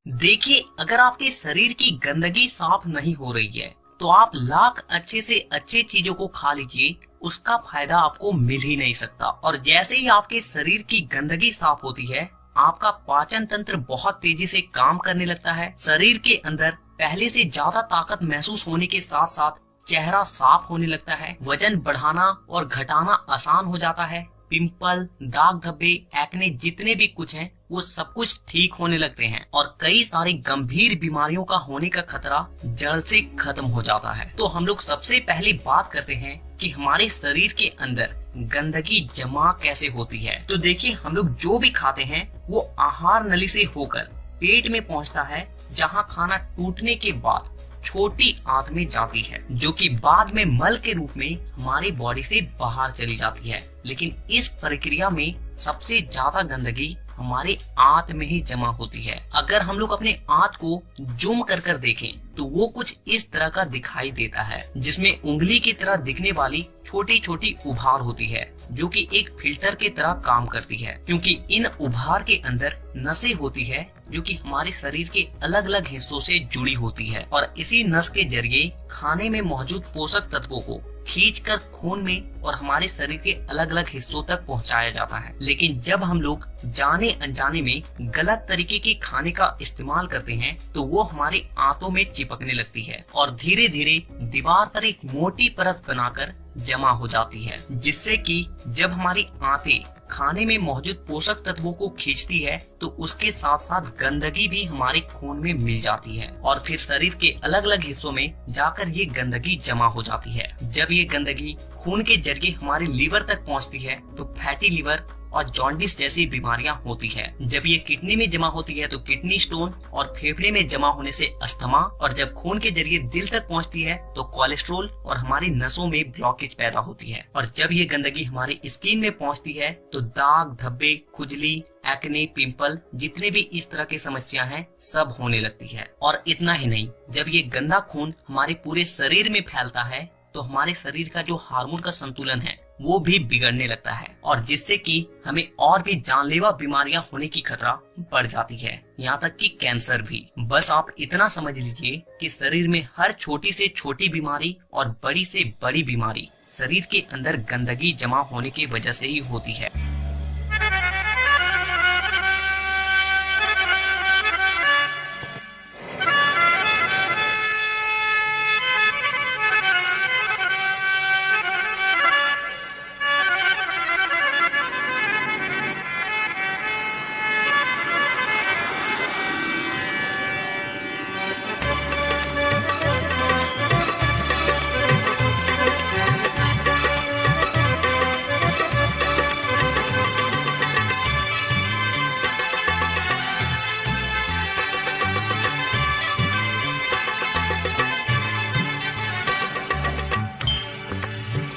देखिए, अगर आपके शरीर की गंदगी साफ नहीं हो रही है तो आप लाख अच्छे से अच्छे चीजों को खा लीजिए, उसका फायदा आपको मिल ही नहीं सकता। और जैसे ही आपके शरीर की गंदगी साफ होती है, आपका पाचन तंत्र बहुत तेजी से काम करने लगता है। शरीर के अंदर पहले से ज्यादा ताकत महसूस होने के साथ साथ चेहरा साफ होने लगता है। वजन बढ़ाना और घटाना आसान हो जाता है। पिंपल, दाग धब्बे, एक्ने जितने भी कुछ हैं वो सब कुछ ठीक होने लगते हैं और कई सारी गंभीर बीमारियों का होने का खतरा जड़ से खत्म हो जाता है। तो हम लोग सबसे पहले बात करते हैं कि हमारे शरीर के अंदर गंदगी जमा कैसे होती है। तो देखिए, हम लोग जो भी खाते हैं वो आहार नली से होकर पेट में पहुंचता है, जहां खाना टूटने के बाद छोटी आंत में जाती है, जो कि बाद में मल के रूप में हमारी बॉडी से बाहर चली जाती है। लेकिन इस प्रक्रिया में सबसे ज्यादा गंदगी हमारे आंत में ही जमा होती है। अगर हम लोग अपने आंत को जूम कर देखें तो वो कुछ इस तरह का दिखाई देता है, जिसमें उंगली की तरह दिखने वाली छोटी छोटी उभार होती है, जो कि एक फिल्टर की तरह काम करती है, क्योंकि इन उभार के अंदर नसें होती है जो कि हमारे शरीर के अलग अलग हिस्सों से जुड़ी होती है और इसी नस के जरिए खाने में मौजूद पोषक तत्वों को खींचकर खून में और हमारे शरीर के अलग अलग हिस्सों तक पहुंचाया जाता है। लेकिन जब हम लोग जाने अनजाने में गलत तरीके के खाने का इस्तेमाल करते हैं तो वो हमारे आंतों में चिपकने लगती है और धीरे धीरे दीवार पर एक मोटी परत बनाकर जमा हो जाती है, जिससे कि जब हमारी आंतें खाने में मौजूद पोषक तत्वों को खींचती है तो उसके साथ साथ गंदगी भी हमारे खून में मिल जाती है और फिर शरीर के अलग अलग हिस्सों में जाकर ये गंदगी जमा हो जाती है। जब ये गंदगी खून के जरिए हमारे लीवर तक पहुंचती है तो फैटी लीवर और जॉन्डिस जैसी बीमारियां होती है। जब ये किडनी में जमा होती है तो किडनी स्टोन और फेफड़े में जमा होने से अस्थमा, और जब खून के जरिए दिल तक पहुंचती है तो कोलेस्ट्रोल और हमारी नसों में ब्लॉकेज पैदा होती है। और जब ये गंदगी हमारी स्किन में पहुंचती है तो दाग धब्बे, खुजली, एक्ने, पिंपल जितने भी इस तरह की समस्या हैं सब होने लगती है। और इतना ही नहीं, जब ये गंदा खून हमारे पूरे शरीर में फैलता है तो हमारे शरीर का जो हार्मोन का संतुलन है वो भी बिगड़ने लगता है और जिससे कि हमें और भी जानलेवा बीमारियां होने की खतरा बढ़ जाती है, यहाँ तक कि कैंसर भी। बस आप इतना समझ लीजिए कि शरीर में हर छोटी से छोटी बीमारी और बड़ी से बड़ी बीमारी शरीर के अंदर गंदगी जमा होने की वजह से ही होती है।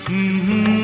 Mm-hmm.